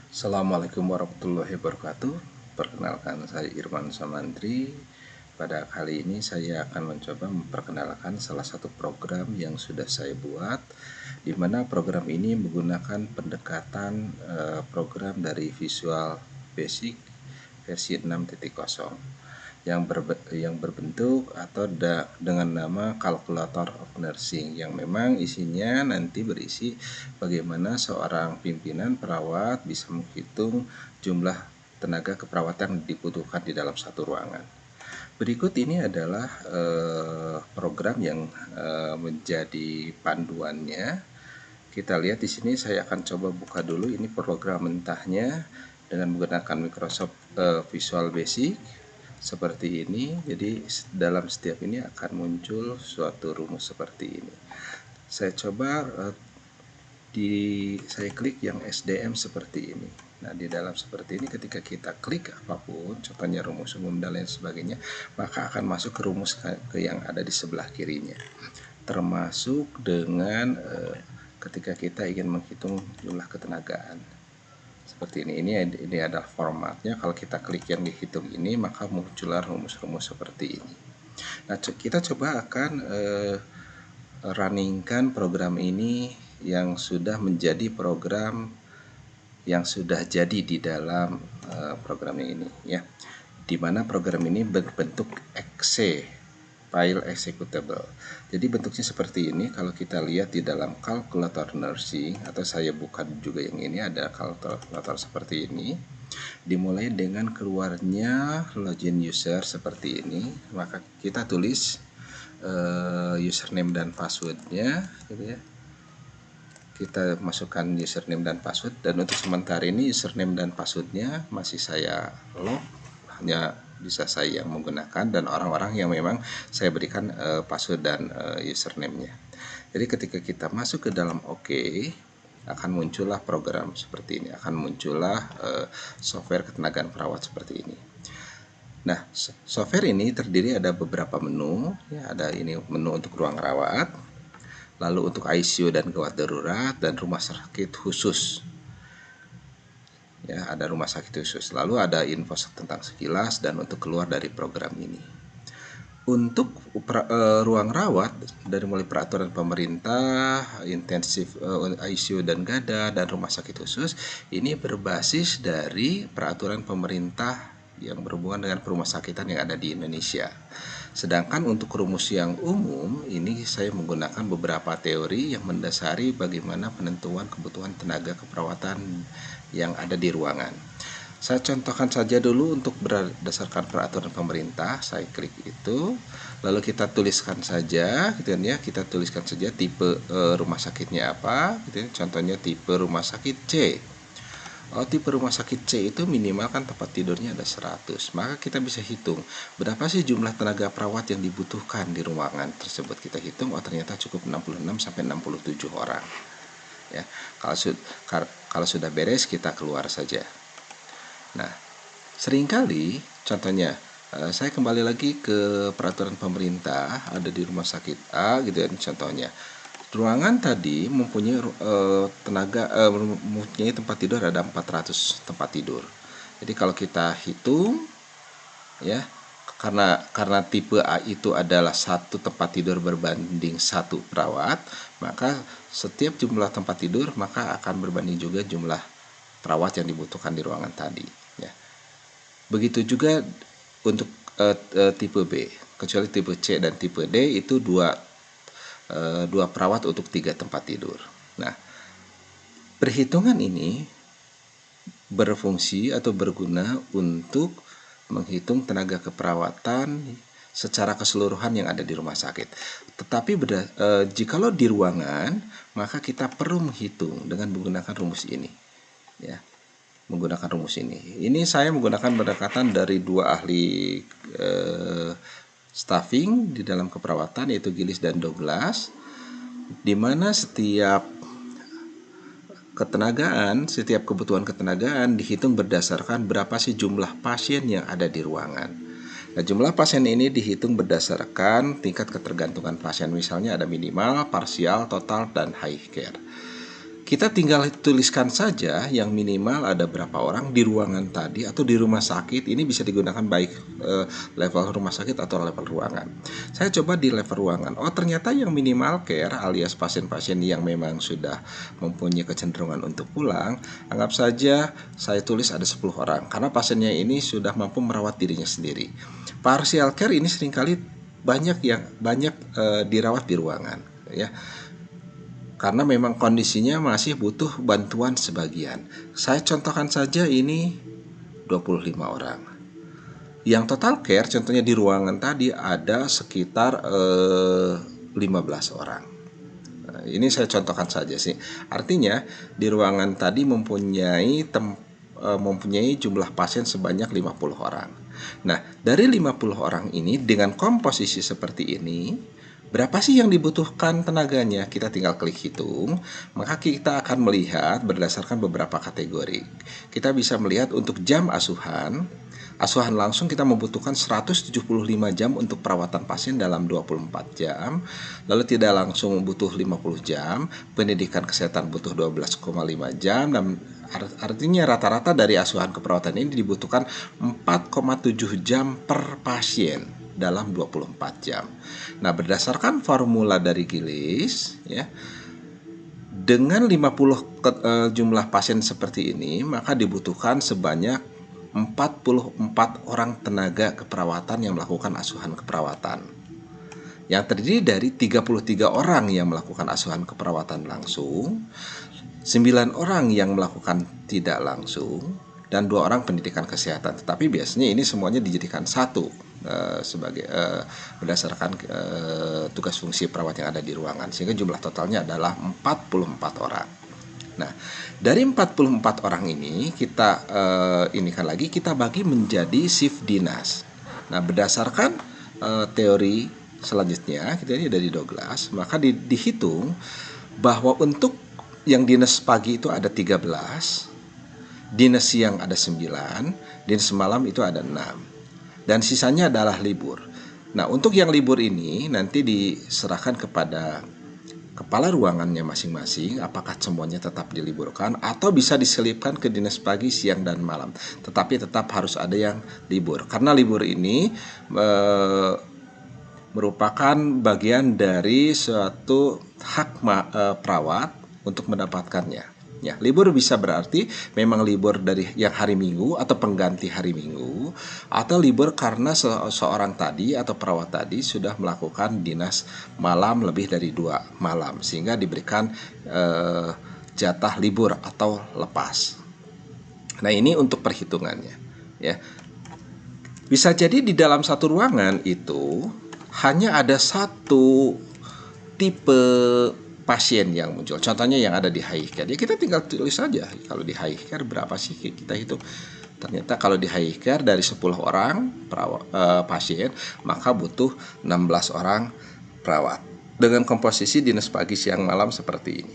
Assalamualaikum warahmatullahi wabarakatuh. Perkenalkan, saya Irwan Samantri. Pada kali ini saya akan mencoba memperkenalkan salah satu program yang sudah saya buat, di mana program ini menggunakan pendekatan program dari Visual Basic versi 6.0 yang berbentuk atau dengan nama Calculator of Nursing, yang memang isinya nanti berisi bagaimana seorang pimpinan perawat bisa menghitung jumlah tenaga keperawatan yang dibutuhkan di dalam satu ruangan. Berikut ini adalah program yang menjadi panduannya. Kita lihat di sini, saya akan coba buka dulu ini program mentahnya dengan menggunakan Microsoft Visual Basic seperti ini. Jadi dalam setiap ini akan muncul suatu rumus seperti ini. Saya coba saya klik yang SDM seperti ini. Nah, di dalam seperti ini ketika kita klik apapun, contohnya rumus umum dan lain sebagainya, maka akan masuk ke rumus yang ada di sebelah kirinya. Termasuk dengan ketika kita ingin menghitung jumlah ketenagaan. Seperti ini. Ini adalah formatnya. Kalau kita klik yang dihitung ini, maka muncullah rumus-rumus seperti ini. Nah, kita coba akan runningkan program ini yang sudah menjadi program yang sudah jadi di dalam program ini, ya. Di mana program ini berbentuk exe, file executable. Jadi bentuknya seperti ini. Kalau kita lihat di dalam Calculator Nursing, atau saya buka juga yang ini, ada kalkulator seperti ini. Dimulai dengan keluarnya login user seperti ini, maka kita tulis username dan passwordnya, gitu ya. Kita masukkan username dan password, dan untuk sementara ini username dan passwordnya masih saya lock, hanya bisa saya yang menggunakan dan orang-orang yang memang saya berikan password dan username-nya. Jadi ketika kita masuk ke dalam OK, akan muncullah program seperti ini, akan muncullah software ketenagaan perawat seperti ini. Nah, software ini terdiri ada beberapa menu, ya. Ada ini menu untuk ruang rawat, lalu untuk ICU dan gawat darurat, dan rumah sakit khusus. Ya, ada rumah sakit khusus. Lalu ada info tentang sekilas dan untuk keluar dari program ini. Untuk ruang rawat, dari mulai peraturan pemerintah, intensif ICU dan GADA, dan rumah sakit khusus, ini berbasis dari peraturan pemerintah yang berhubungan dengan perumasakitan yang ada di Indonesia. Sedangkan untuk rumus yang umum, ini saya menggunakan beberapa teori yang mendasari bagaimana penentuan kebutuhan tenaga keperawatan yang ada di ruangan. Saya contohkan saja dulu untuk berdasarkan peraturan pemerintah. Saya klik itu, lalu kita tuliskan saja, gitu ya. Kita tuliskan saja tipe rumah sakitnya apa, gitu ya. Contohnya tipe rumah sakit C. Tipe rumah sakit C itu minimal kan tempat tidurnya ada 100. Maka kita bisa hitung berapa sih jumlah tenaga perawat yang dibutuhkan di ruangan tersebut. Kita hitung, ternyata cukup 66 sampai 67 orang. Ya, kalau sudah beres, kita keluar saja. Nah, seringkali contohnya saya kembali lagi ke peraturan pemerintah, ada di rumah sakit A, gitu ya. Contohnya ruangan tadi mempunyai mempunyai tempat tidur ada 400 tempat tidur. Jadi kalau kita hitung, ya, karena tipe A itu adalah satu tempat tidur berbanding satu perawat, maka setiap jumlah tempat tidur maka akan berbanding juga jumlah perawat yang dibutuhkan di ruangan tadi, ya. Begitu juga untuk tipe B, kecuali tipe C dan tipe D itu dua perawat untuk 3 tempat tidur. Nah, perhitungan ini berfungsi atau berguna untuk menghitung tenaga keperawatan secara keseluruhan yang ada di rumah sakit. Tetapi jikalau di ruangan, maka kita perlu menghitung dengan menggunakan rumus ini, ya. Menggunakan rumus ini. Ini saya menggunakan pendekatan dari 2 ahli staffing di dalam keperawatan, yaitu Gillis dan Douglas, di mana setiap kebutuhan ketenagaan dihitung berdasarkan berapa sih jumlah pasien yang ada di ruangan. Nah, jumlah pasien ini dihitung berdasarkan tingkat ketergantungan pasien. Misalnya ada minimal, parsial, total, dan high care. kita tinggal tuliskan saja yang minimal ada berapa orang di ruangan tadi atau di rumah sakit. Ini bisa digunakan baik level rumah sakit atau level ruangan. Saya coba di level ruangan. Oh, ternyata yang minimal care alias pasien-pasien yang memang sudah mempunyai kecenderungan untuk pulang, anggap saja saya tulis ada 10 orang karena pasiennya ini sudah mampu merawat dirinya sendiri. Partial care ini seringkali banyak dirawat di ruangan, ya. Karena memang kondisinya masih butuh bantuan sebagian. Saya contohkan saja ini 25 orang. Yang total care contohnya di ruangan tadi ada sekitar 15 orang. Nah, ini saya contohkan saja sih. Artinya di ruangan tadi mempunyai jumlah pasien sebanyak 50 orang. Nah, dari 50 orang ini dengan komposisi seperti ini, berapa sih yang dibutuhkan tenaganya? Kita tinggal klik hitung, maka kita akan melihat berdasarkan beberapa kategori. Kita bisa melihat untuk jam asuhan langsung kita membutuhkan 175 jam untuk perawatan pasien dalam 24 jam. Lalu tidak langsung butuh 50 jam, pendidikan kesehatan butuh 12,5 jam, dan artinya rata-rata dari asuhan keperawatan ini dibutuhkan 4,7 jam per pasien dalam 24 jam. Nah, berdasarkan formula dari Gilis, ya, dengan 50 jumlah pasien seperti ini, maka dibutuhkan sebanyak 44 orang tenaga keperawatan yang melakukan asuhan keperawatan. Yang terdiri dari 33 orang yang melakukan asuhan keperawatan langsung, 9 orang yang melakukan tidak langsung, dan 2 orang pendidikan kesehatan. Tetapi biasanya ini semuanya dijadikan satu sebagai berdasarkan tugas fungsi perawat yang ada di ruangan, sehingga jumlah totalnya adalah 44 orang. Nah, dari 44 orang ini kita kita bagi menjadi shift dinas. Nah, berdasarkan teori selanjutnya, kita ini dari Douglas, maka dihitung bahwa untuk yang dinas pagi itu ada 13, dinas siang ada 9, dinas malam itu ada 6. Dan sisanya adalah libur. Nah, untuk yang libur ini nanti diserahkan kepada kepala ruangannya masing-masing, apakah semuanya tetap diliburkan atau bisa diselipkan ke dinas pagi, siang, dan malam. Tetapi tetap harus ada yang libur. Karena libur ini merupakan bagian dari suatu hak perawat untuk mendapatkannya. Ya, libur bisa berarti memang libur dari yang hari Minggu atau pengganti hari Minggu, atau libur karena seorang tadi atau perawat tadi sudah melakukan dinas malam lebih dari 2 malam sehingga diberikan jatah libur atau lepas. Nah, ini untuk perhitungannya, ya. Bisa jadi di dalam satu ruangan itu hanya ada satu tipe pasien yang muncul. Contohnya yang ada di high care. Ya, kita tinggal tulis saja. Kalau di high care berapa sih kita hitung. Ternyata kalau di high care dari 10 orang pasien, maka butuh 16 orang perawat. Dengan komposisi dinas pagi, siang, malam seperti ini.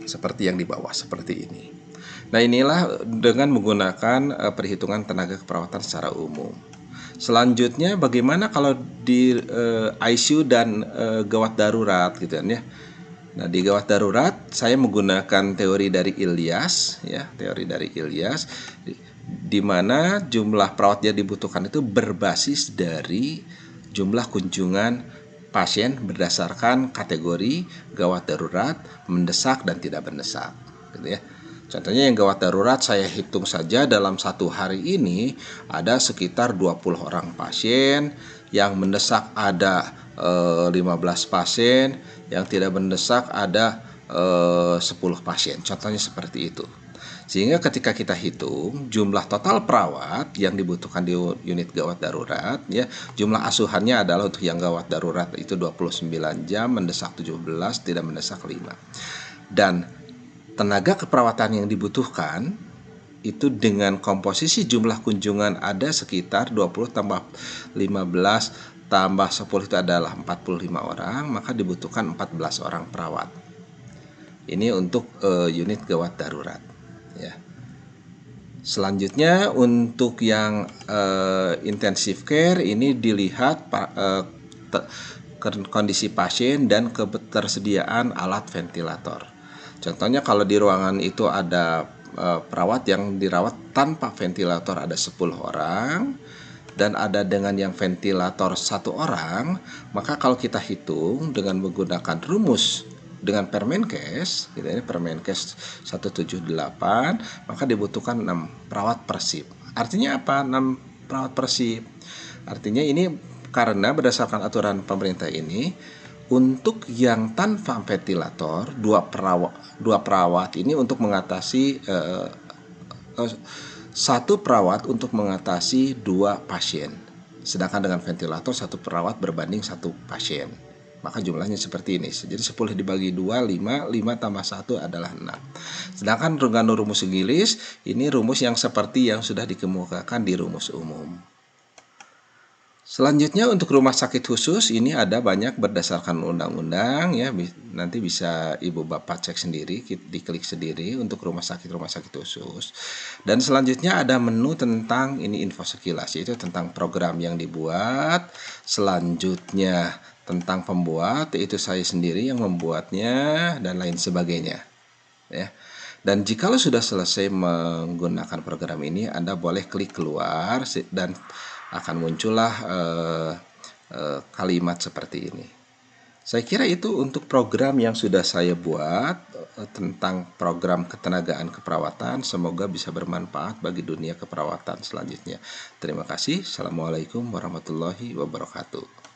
Seperti yang di bawah, seperti ini. Nah, inilah dengan menggunakan perhitungan tenaga keperawatan secara umum. Selanjutnya bagaimana kalau di ICU dan gawat darurat gitu kan, ya. Nah, di gawat darurat saya menggunakan teori dari Ilyas, ya, teori dari Ilyas, di mana jumlah perawat yang dibutuhkan itu berbasis dari jumlah kunjungan pasien berdasarkan kategori gawat darurat, mendesak dan tidak mendesak, gitu ya. Contohnya yang gawat darurat saya hitung saja dalam satu hari ini ada sekitar 20 orang pasien, yang mendesak ada 15 pasien, yang tidak mendesak ada 10 pasien. Contohnya seperti itu. Sehingga ketika kita hitung jumlah total perawat yang dibutuhkan di unit gawat darurat, ya, jumlah asuhannya adalah untuk yang gawat darurat itu 29 jam, mendesak 17, tidak mendesak 5. Dan tenaga keperawatan yang dibutuhkan itu dengan komposisi jumlah kunjungan ada sekitar 20 tambah 15 tambah 10 itu adalah 45 orang, maka dibutuhkan 14 orang perawat. Ini untuk unit gawat darurat, ya. Selanjutnya untuk yang intensive care ini dilihat kondisi pasien dan ketersediaan alat ventilator. Contohnya kalau di ruangan itu ada perawat yang dirawat tanpa ventilator ada 10 orang dan ada dengan yang ventilator 1 orang, maka kalau kita hitung dengan menggunakan rumus dengan Permenkes, gitu ini Permenkes 178, maka dibutuhkan 6 perawat per shift. Artinya apa? 6 perawat per shift. Artinya ini karena berdasarkan aturan pemerintah ini, untuk yang tanpa ventilator, dua perawat ini untuk mengatasi satu perawat untuk mengatasi 2 pasien. Sedangkan dengan ventilator 1 perawat berbanding 1 pasien. Maka jumlahnya seperti ini. Jadi 10 dibagi 2, 5 tambah 1 adalah 6. Sedangkan dengan rumus Gillis, ini rumus yang seperti yang sudah dikemukakan di rumus umum. Selanjutnya untuk rumah sakit khusus ini ada banyak berdasarkan undang-undang ya, nanti bisa Ibu Bapak cek sendiri, diklik sendiri untuk rumah sakit khusus. Dan selanjutnya ada menu tentang ini info sekilas, yaitu tentang program yang dibuat. Selanjutnya tentang pembuat, yaitu saya sendiri yang membuatnya dan lain sebagainya ya. Dan jikalau sudah selesai menggunakan program ini, Anda boleh klik keluar dan akan muncullah kalimat seperti ini. Saya kira itu untuk program yang sudah saya buat tentang program ketenagaan keperawatan. Semoga bisa bermanfaat bagi dunia keperawatan selanjutnya. Terima kasih. Assalamualaikum warahmatullahi wabarakatuh.